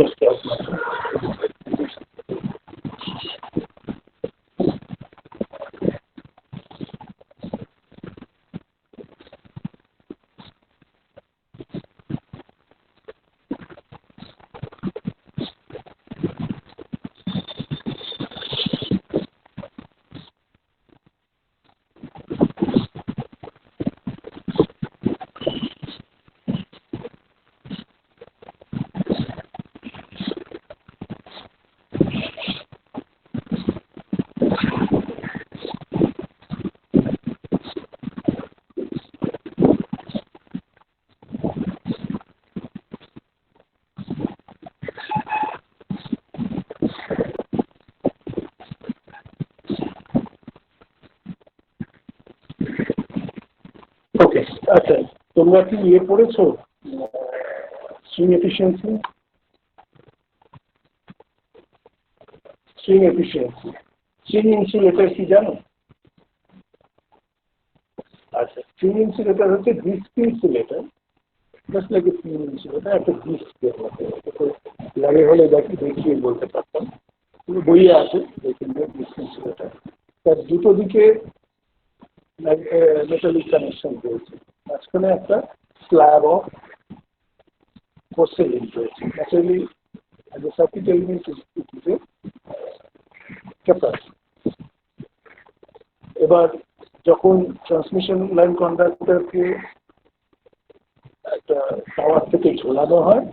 দেখতে হবে। ওকে, আচ্ছা, তোমরা কি পড়েছো স্ট্রিং এফিসিয়েন্সি? স্ট্রিং ইনসুলেটর কি জানো? আচ্ছা, স্ট্রিং ইনসুলেটর হচ্ছে disc insulator, just like string insulator, একটা ডিস্কের মতো। লাগে হলে দেখিয়ে বলতে পারতাম, বইয়ে আছে ডিস্ক ইনসুলেটর। তার দুটো দিকে মেটালিক কানেকশন রয়েছে, মাঝখানে একটা স্ল্যাব অফ পোর্সেলিন রয়েছে। Naturally as a circuit element it is a capacitor. এবার যখন ট্রান্সমিশন লাইন কন্ডাক্টরকে একটা টাওয়ার থেকে ঝোলানো হয়,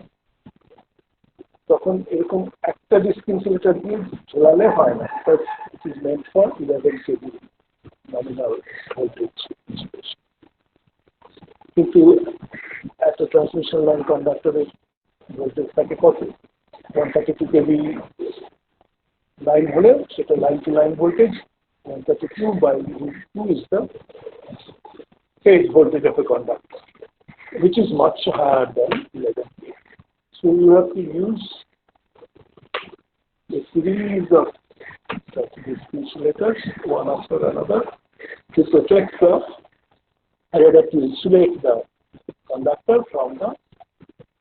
তখন এরকম একটা ডিস্ক ইনসুলেটর দিয়ে ঝোলালে হয় না, but it is meant for 11 kV nominal voltage insulation. কিন্তু একটা ট্রান্সমিশন লাইন কন্ডাক্টরের ভোল্টেজ থাকে কত? 132 kV লাইন হলে সেটা line to line voltage, 132/2 is the phase voltage of a conductor, which is much higher than 11 kV. So you have to use a series of these insulators, one after another, to protect the, rather to insulate the conductor from the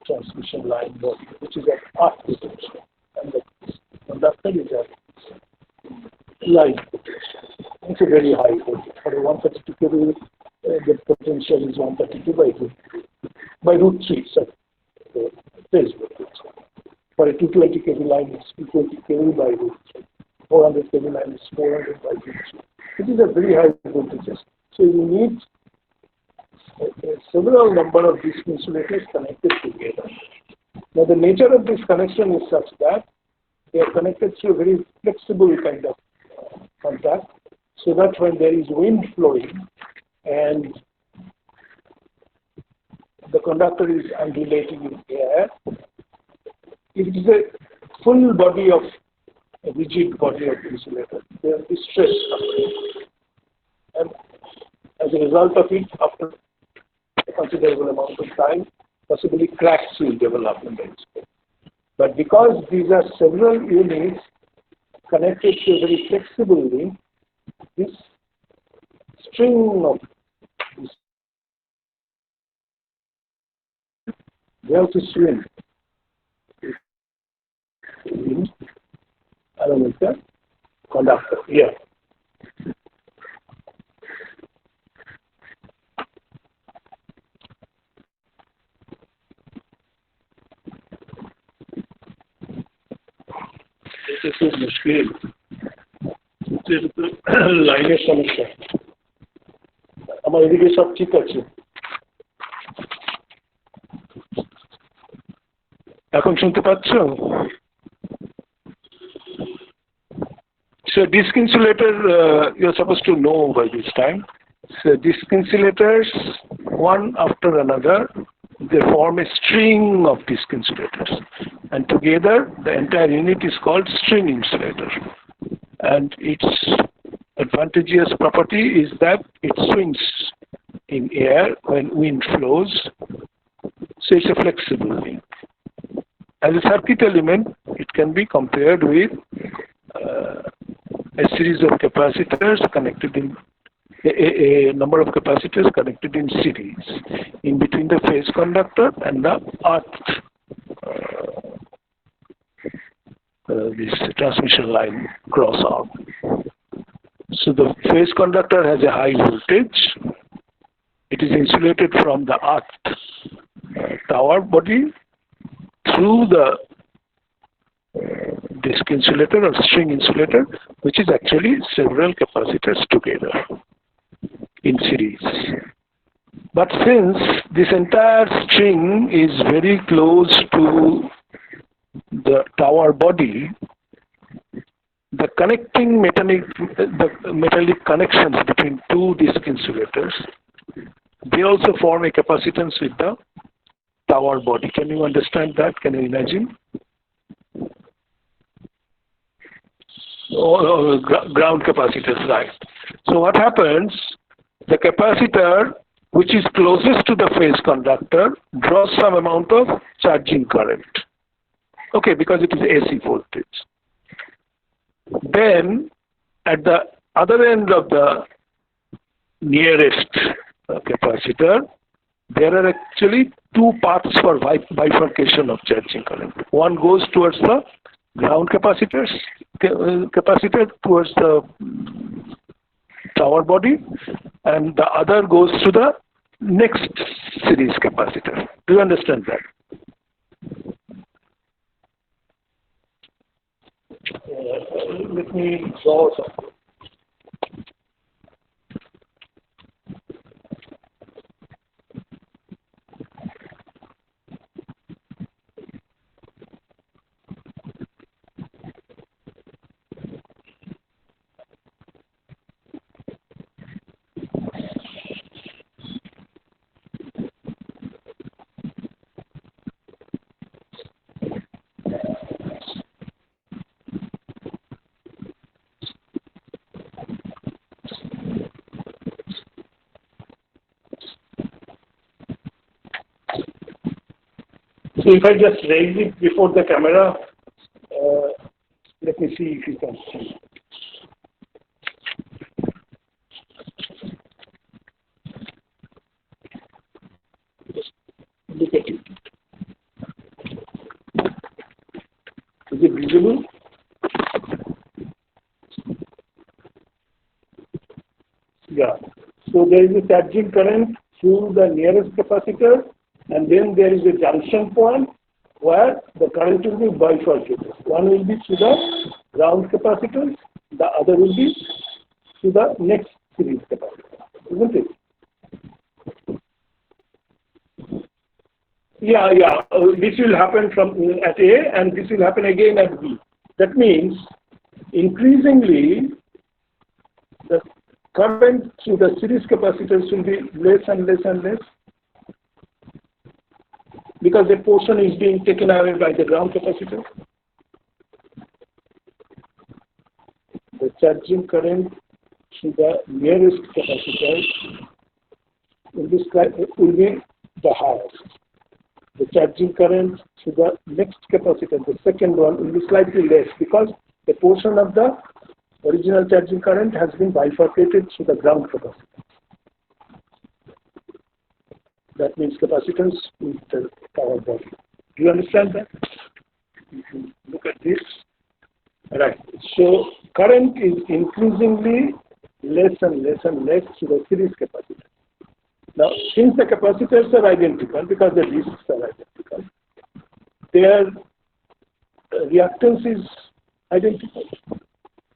transmission line body, which is at earth potential, and the conductor is at line potential. It's a very high voltage. For a 132 kV, the potential is 132/√3, sorry, the phase voltage. For a 220 kV line, it's 220 kV/√3. 400 kV line is 400/√3. It is a very high voltages. So you need several number of these insulators connected together. Now the nature of this connection is such that they are connected through a very flexible kind of contact, so that when there is wind flowing and the conductor is undulating in air, if it is a full body of a rigid body of insulator, there will be stress happening, and as a result of it, after a considerable amount of time, possibly cracks will develop in the insulator. But because these are several units connected to a very flexible link, this string of this, they have to swing along with the conductor here. This is mushkil. লাইনের সমস্যা। আমার এদিকে সব ঠিক আছে, এখন শুনতে পাচ্ছ? So disk insulator, you're supposed to know by this time. So disk insulators, one after another, they form a string of disk insulators, and together the entire unit is called string insulator. And its advantageous property is that it swings in air when wind flows, so it's a flexible link. As a circuit element, it can be compared with a series of capacitors connected in a number of capacitors connected in series in between the phase conductor and the earth this transmission line cross arm. So the phase conductor has a high voltage. It is insulated from the earth tower body through the disc insulator or string insulator, which is actually several capacitors together in series. But since this entire string is very close to the tower body, the connecting metallic connections between two disc insulators, they also form a capacitance with the tower body. Can you understand that? Can you imagine? Ground capacitors, right. So what happens, the capacitor which is closest to the phase conductor draws some amount of charging current. Okay, because it is AC voltage. Then at the other end of the nearest capacitor, there are actually two paths for bifurcation of charging current. One goes towards the ground capacitor towards the tower body, and the other goes to the next series capacitor. Do you understand that? Let me draw something. So if I just raise it before the camera, let me see if you can see. Just look at it. Is it visible? Yeah. So there is a charging current through the nearest capacitor, and then there is a junction point where the current will be bifurcated. One will be to the ground capacitors, the other will be to the next series capacitor, isn't it? Yeah. This will happen from at A, and this will happen again at B. That means increasingly the current through the series capacitors will be less and less and less, because a portion is being taken away by the ground capacitor. The charging current to the nearest capacitor will be the highest. The charging current to the next capacitor, the second one, will be slightly less, because a portion of the original charging current has been bifurcated to the ground capacitor. That means capacitance with the power body. Do you understand that? If you look at this, right. So current is increasingly less and less and less to the series capacitor. Now, since the capacitors are identical, because the discs are identical, their reactance is identical.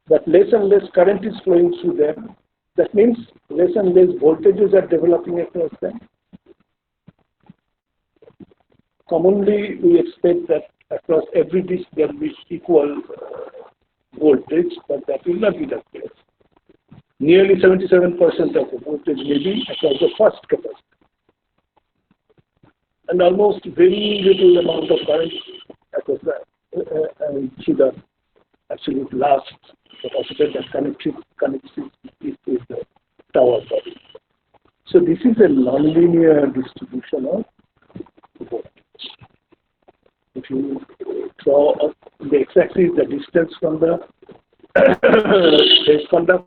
But less and less current is flowing through them. That means less and less voltages are developing across them. Commonly, we expect that across every disc there will be equal voltage, but that will not be the case. Nearly 77% of the voltage may be across the first capacitor, and almost very little amount of current across through the absolute last capacitor that connects it with the tower body. So this is a nonlinear distribution of voltage. If you draw up the x-axis, the distance from the phase conductor,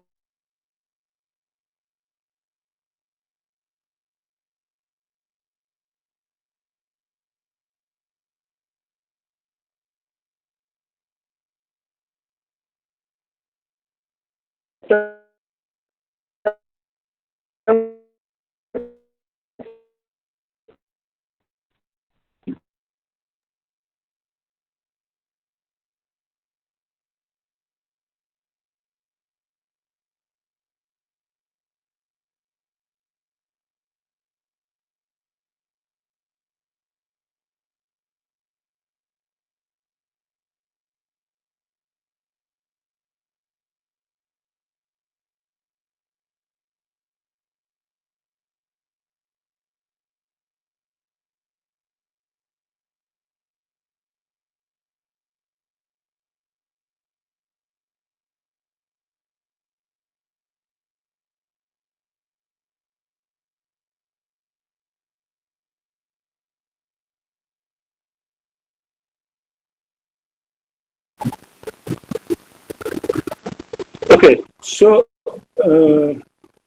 Okay, so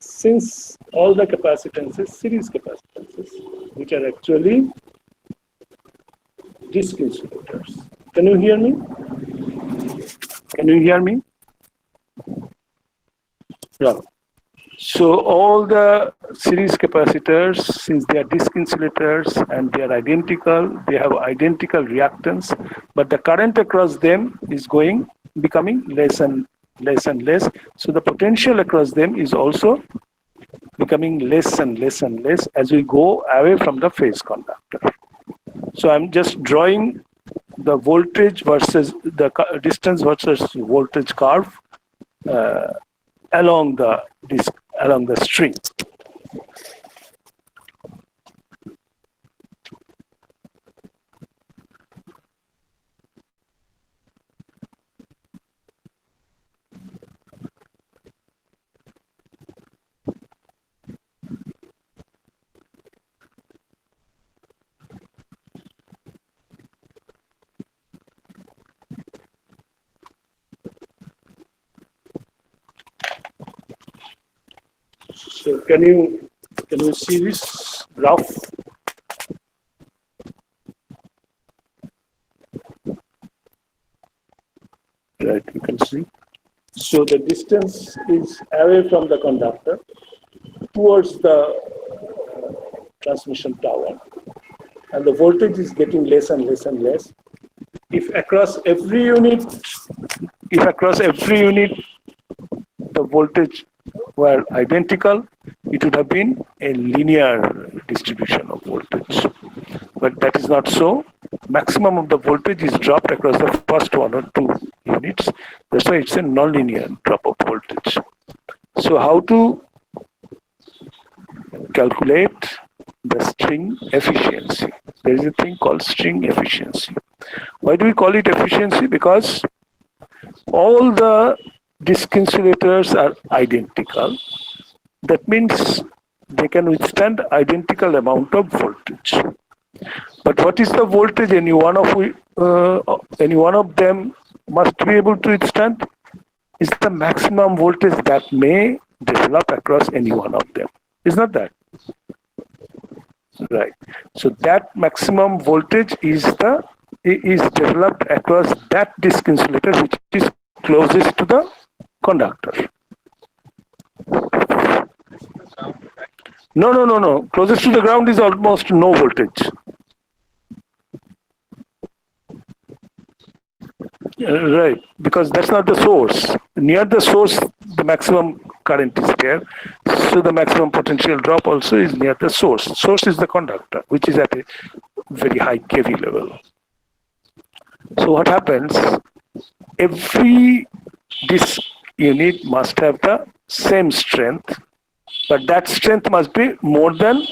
since all the capacitances, series capacitances, which are actually disk insulators. Can you hear me? Can you hear me? Yeah. So all the series capacitors, since they are disk insulators and they are identical, they have identical reactance, but the current across them is becoming less and less and less. So the potential across them is also becoming less and less and less as we go away from the phase conductor. So I'm just drawing the voltage versus the distance versus voltage curve along the disk, along the string. So can you see this graph? Right, you can see. So the distance is away from the conductor towards the transmission tower, and the voltage is getting less and less and less. If across every unit the voltage were identical, it would have been a linear distribution of voltage. But that is not so. Maximum of the voltage is dropped across the first one or two units. That's why it's a nonlinear drop of voltage. So how to calculate the string efficiency? There is a thing called string efficiency. Why do we call it efficiency? Because all the disk insulators are identical. That means they can withstand identical amount of voltage. But what is the voltage any one of them must be able to withstand? Is the maximum voltage that may develop across any one of them. Is not that? Right. So that maximum voltage is developed across that disk insulator which is closest to the conductor. No. Closest to the ground is almost no voltage. Right, because that's not the source. Near the source, the maximum current is there. So the maximum potential drop also is near the source. Source is the conductor, which is at a very high kV level. So what happens? Every disk unit must have the same strength, but that strength must be more than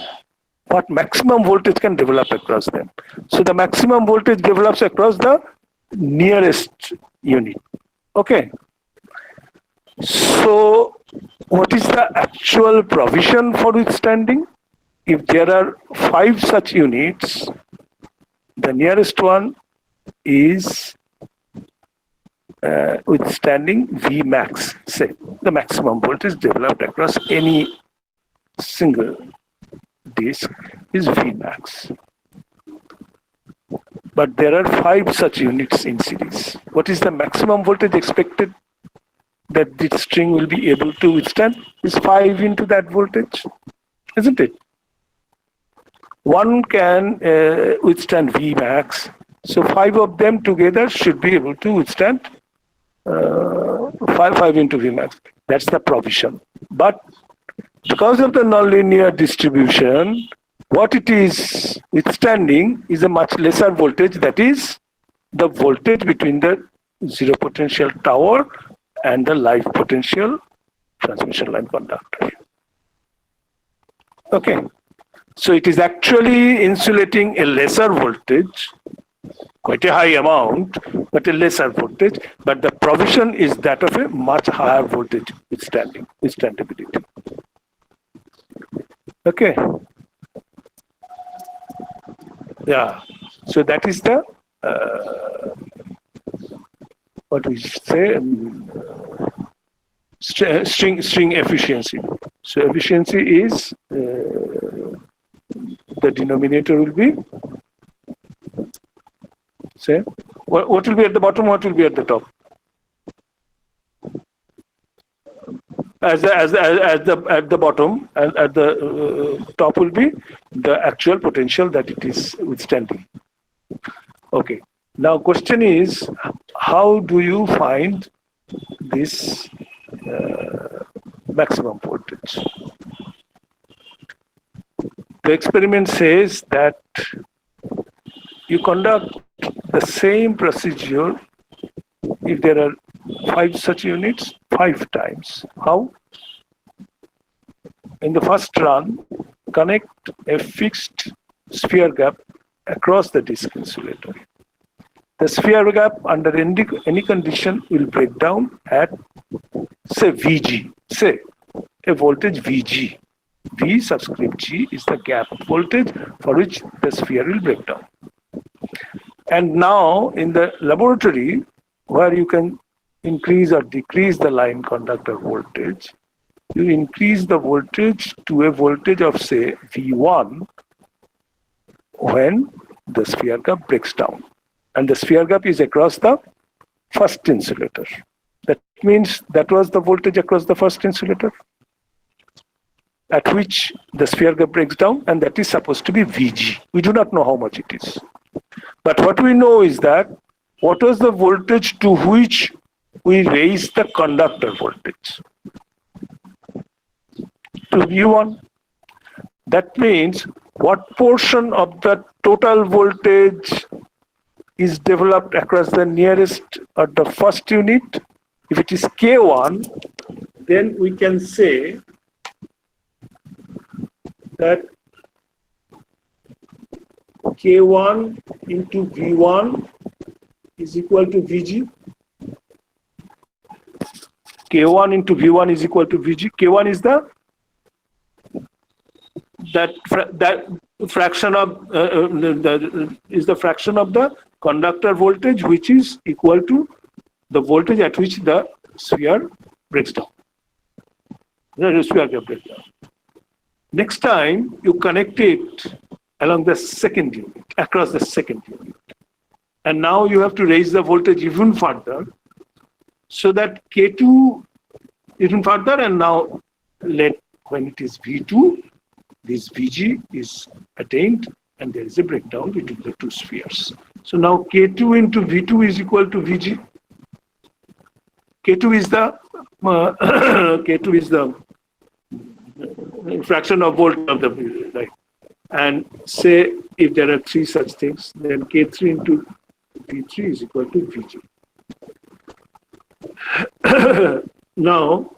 what maximum voltage can develop across them. So the maximum voltage develops across the nearest unit. Okay. So what is the actual provision for withstanding? If there are 5 such units, the nearest one is withstanding V max, say the maximum voltage developed across any single disk is V max. But there are 5 such units in series. What is the maximum voltage expected that this string will be able to withstand is 5 into that voltage, isn't it? One can withstand Vmax, so 5 of them together should be able to withstand 5 into Vmax. That's the provision. But because of the nonlinear distribution, what it is withstanding is a much lesser voltage, that is the voltage between the zero potential tower and the live potential transmission line conductor. Okay, so it is actually insulating a lesser voltage, quite a high amount, but a lesser voltage, but the provision is that of a much higher voltage withstandability. Okay. Yeah, so that is the what we say, string efficiency. So efficiency is the denominator will be, say, what will be at the bottom, what will be at the top? At the bottom, at the top will be the actual potential that it is withstanding. Okay. Now, question is, how do you find this maximum voltage? The experiment says that you conduct the same procedure if there are 5 such units 5 times. How? In the first run, connect a fixed sphere gap across the disk insulator. The sphere gap under any condition will break down at, say, Vg, say a voltage Vg. V subscript G is the gap voltage for which the sphere will break down. And now in the laboratory, where you can increase or decrease the line conductor voltage, you increase the voltage to a voltage of, say, V1 when the sphere gap breaks down. And the sphere gap is across the first insulator. That means that was the voltage across the first insulator at which the sphere gap breaks down, and that is supposed to be Vg. We do not know how much it is. But what we know is that what was the voltage to which we raised the conductor voltage? To V1. That means what portion of the total voltage is developed across the nearest or the first unit? If it is K1, then we can say that K1 into V1 is equal to Vg. K1 into V1 is equal to Vg. K1 is the fraction of the fraction of the conductor voltage, which is equal to the voltage at which the sphere breaks down. The sphere breaks down. Next time you connect it along the second unit, across the second unit, and now you have to raise the voltage even further, so that K2 even further, and now when it is V2, this Vg is attained and there is a breakdown between the two spheres. So now K2 into V2 is equal to Vg. K2 is the K2 is the fraction of volt of the, right? And say if there are 3 such things, then K3 into V3 is equal to Vg. Now,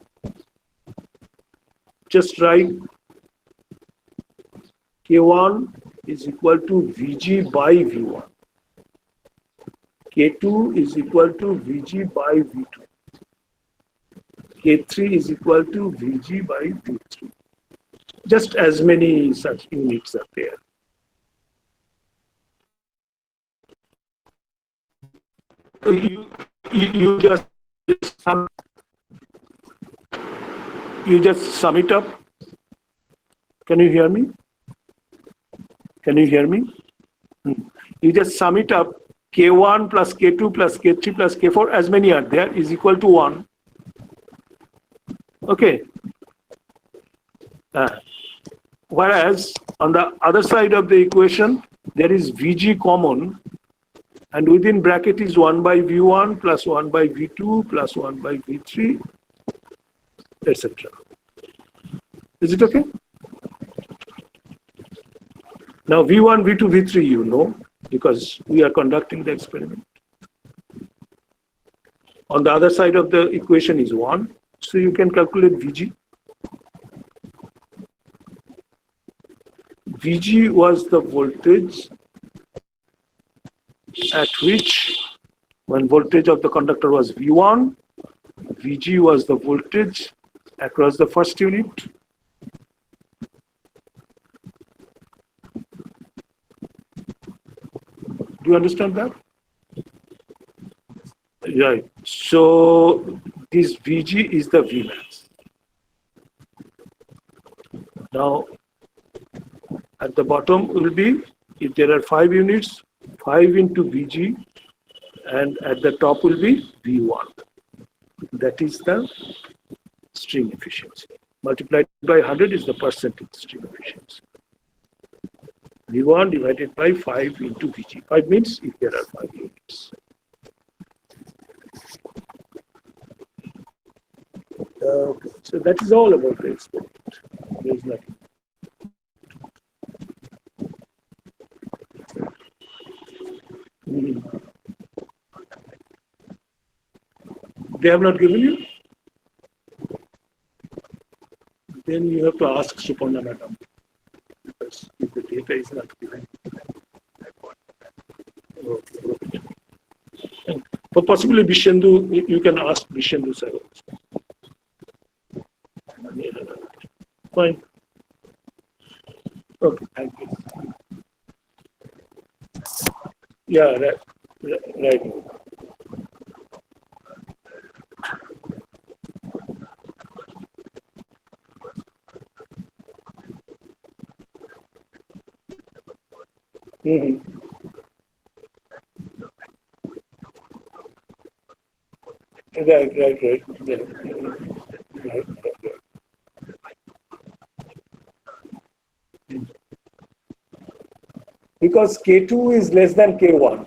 just write K1 is equal to Vg by V1. K2 is equal to Vg by V2. K3 is equal to Vg by V3. Just as many such units are there. You just sum it up. Can you hear me? Can you hear me? You just sum it up. K1 plus K2 plus K3 plus K4, as many are there, is equal to 1. Okay. Whereas on the other side of the equation, there is Vg common, and within bracket is 1 by V1 plus 1 by V2 plus 1 by V3, etc. Is it okay? Now V1, V2, V3 you know, because we are conducting the experiment. On the other side of the equation is 1, so you can calculate Vg. Vg was the voltage at which, when voltage of the conductor was V1, Vg was the voltage across the first unit. Do you understand that? Right. So this Vg is the Vmax. Now, at the bottom will be, if there are 5 units, 5 into Vg, and at the top will be V1. That is the string efficiency. Multiplied by 100 is the percentage string efficiency. V1 divided by 5 into Vg. 5 means if there are 5 units. Okay. So that is all about the experiment. There is nothing. They have not given you? Then you have to ask Suparna Madam. Because if the data is not given. Okay. But possibly Bishendu, you can ask Bishendu sir also. Fine. Okay, thank you. Yeah, right. Mm-hmm. Right. Yeah. Right. Because K2 is less than K1.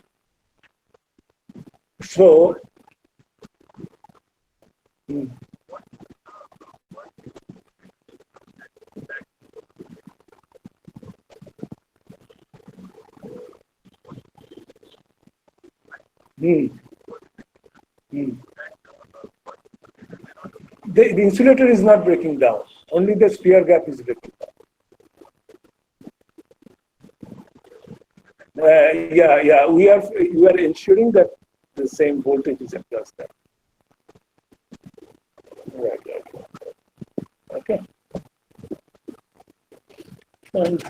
So, the insulator is not breaking down. Only the sphere gap is breaking down. Yeah. We are ensuring that the same voltage is across that. Right. Okay. And,